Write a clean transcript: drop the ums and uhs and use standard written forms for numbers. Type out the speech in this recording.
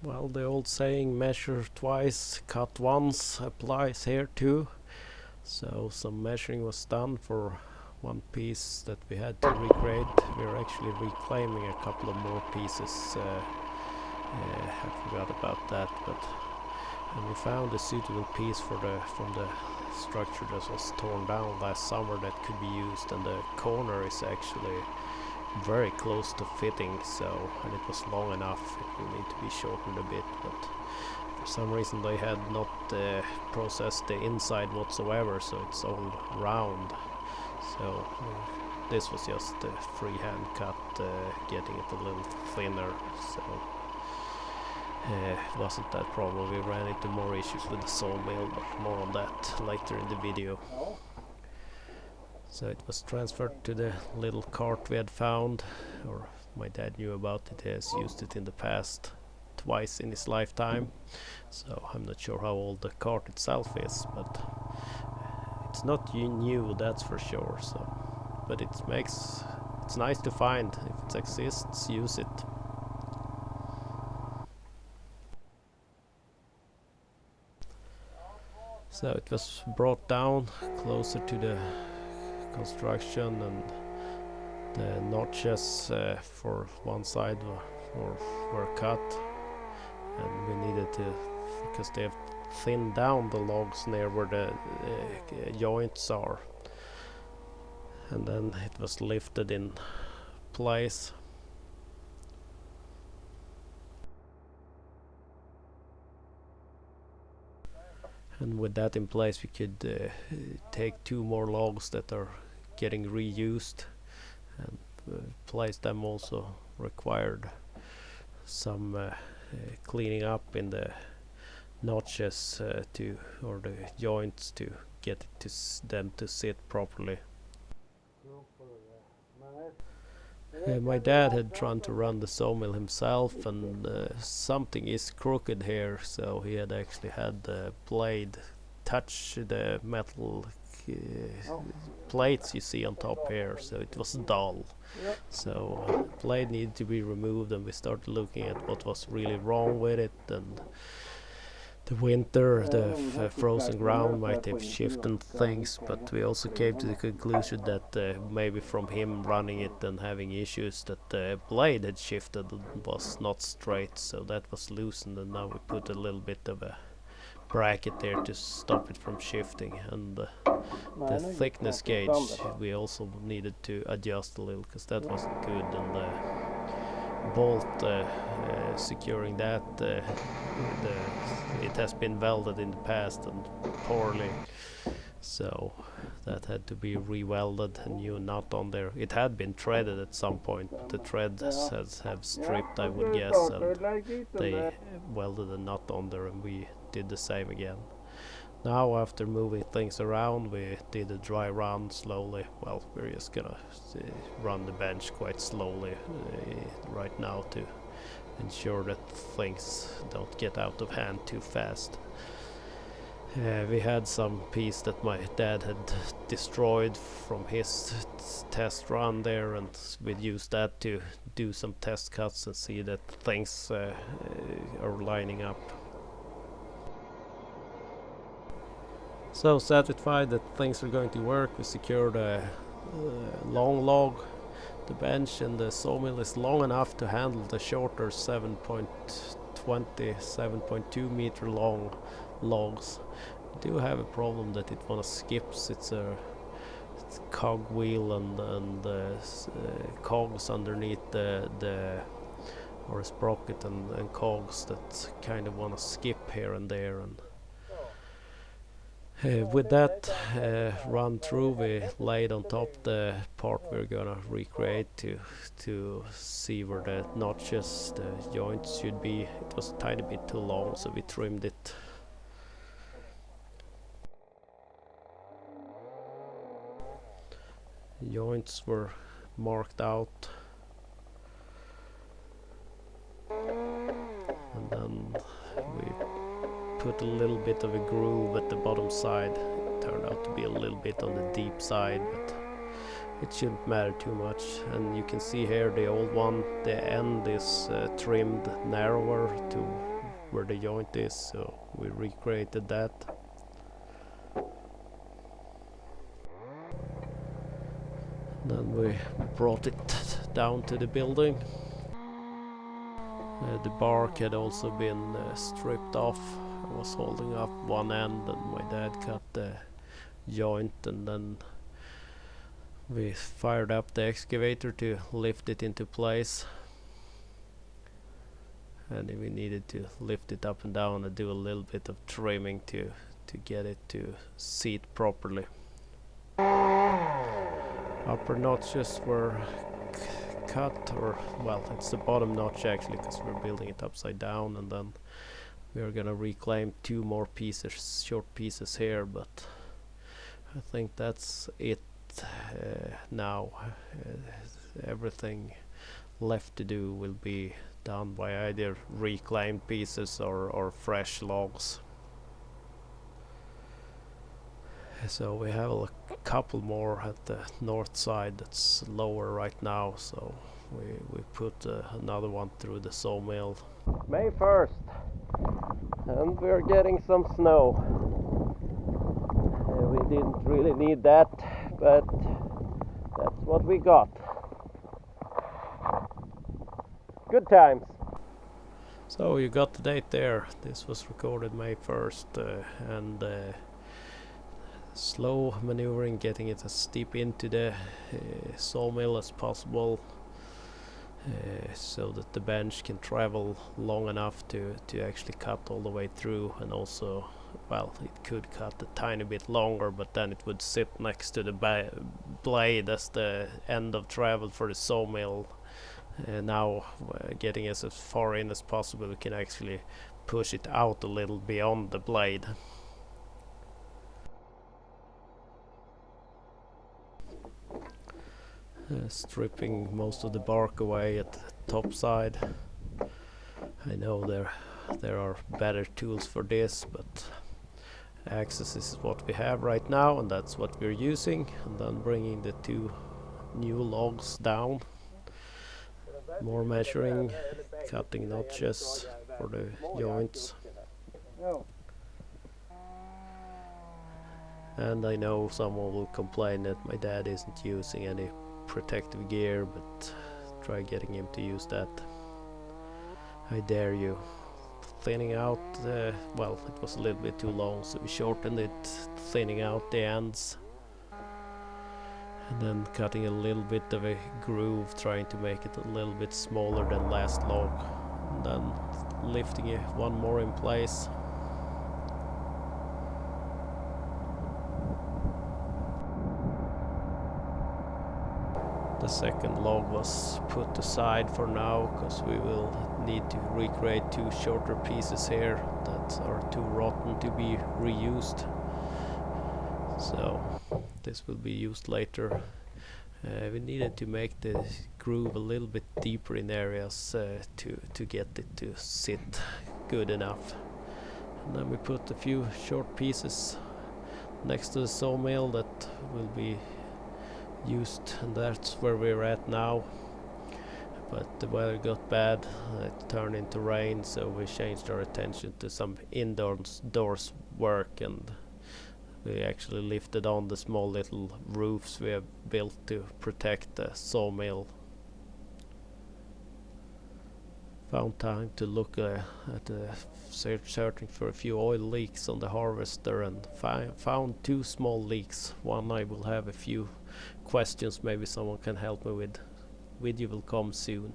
Well, the old saying measure twice, cut once applies here too. So some measuring was done for one piece that we had to recreate. We're actually reclaiming a couple of more pieces. I forgot about that, but and we found a suitable piece for from the structure that was torn down last summer that could be used, and the corner is actually very close to fitting, so, and it was long enough. It will need to be shortened a bit, but for some reason they had not processed the inside whatsoever, so it's all round. So this was just a freehand cut, getting it a little thinner, so it wasn't that problem. We ran into more issues with the sawmill, but more on that later in the video. So it was transferred to the little cart we had found, or my dad knew about it. He has used it in the past twice in his lifetime, so I'm not sure how old the cart itself is, but it's not new, that's for sure. So, but it's nice to find. If it exists, use it. So it was brought down closer to the construction, and the notches for one side were cut, and we needed to, because they have thinned down the logs near where the joints are, and then it was lifted in place. And with that in place, we could take two more logs that are getting reused and place them. Also required some cleaning up in the notches or the joints to get it them to sit properly. My dad had tried to run the sawmill himself, and something is crooked here, so he had actually had the blade touch the metal plates you see on top here, so it was dull. So blade needed to be removed, and we started looking at what was really wrong with it, and the winter, the frozen ground might have shifted things, but we also came to the conclusion that maybe from him running it and having issues, that the blade had shifted and was not straight, so that was loosened, and now we put a little bit of a bracket there to stop it from shifting, and the thickness gauge we also needed to adjust a little, because that wasn't good, and the bolt securing that, it has been welded in the past and poorly, so that had to be re-welded, a new nut on there. It had been threaded at some point, the threads have stripped, I would guess, and they welded a nut on there, and we did the same again. Now, after moving things around, we did a dry run slowly. Well, we're just gonna run the bench quite slowly right now to ensure that things don't get out of hand too fast. We had some piece that my dad had destroyed from his test run there, and we'd use that to do some test cuts and see that things are lining up. So satisfied that things are going to work, we secured a long log. The bench and the sawmill is long enough to handle the shorter 7.20, 7.2 meter long logs. We do have a problem that it wanna skips. It's a cog wheel and cogs underneath the or a sprocket and cogs that kind of wanna skip here and there, and with that run through, we laid on top the part we're gonna recreate to see where the notches, the joints should be. It was a tiny bit too long, so we trimmed it. Joints were marked out, and then we put a little bit of a groove at the bottom side. It turned out to be a little bit on the deep side, but it shouldn't matter too much. And you can see here the old one, the end is trimmed narrower to where the joint is, so we recreated that. Then we brought it down to the building. The bark had also been stripped off. I was holding up one end and my dad cut the joint, and then we fired up the excavator to lift it into place. And then we needed to lift it up and down and do a little bit of trimming to get it to seat properly. Upper notches were cut, or well, it's the bottom notch actually, because we're building it upside down, and then we're gonna reclaim 2 more pieces, short pieces here, but I think that's it now. Everything left to do will be done by either reclaimed pieces or fresh logs. So we have a couple more at the north side that's lower right now, so we put another one through the sawmill. May 1st, and we're getting some snow. We didn't really need that, but that's what we got. Good times. So you got the date there. This was recorded May 1st, and slow maneuvering, getting it as steep into the sawmill as possible, so that the bench can travel long enough to actually cut all the way through. And also, well, it could cut a tiny bit longer, but then it would sit next to the blade as the end of travel for the sawmill. Now getting as far in as possible, we can actually push it out a little beyond the blade. Stripping most of the bark away at the top side. I know there are better tools for this, but axis is what we have right now, and that's what we're using. And then bringing the 2 new logs down, more measuring, cutting notches for the joints. And I know someone will complain that my dad isn't using any protective gear, but try getting him to use that. I dare you. Thinning out, well, it was a little bit too long, so we shortened it, thinning out the ends, and then cutting a little bit of a groove, trying to make it a little bit smaller than last log, and then lifting it one more in place. The second log was put aside for now, because we will need to recreate 2 shorter pieces here that are too rotten to be reused. So this will be used later. We needed to make the groove a little bit deeper in areas to get it to sit good enough. And then we put a few short pieces next to the sawmill that will be used, and that's where we're at now. But the weather got bad, it turned into rain, so we changed our attention to some indoors work, and we actually lifted on the small little roofs we have built to protect the sawmill. Found time to look at searching for a few oil leaks on the harvester, and found 2 small leaks. One I will have a few questions maybe someone can help me with. Video will come soon.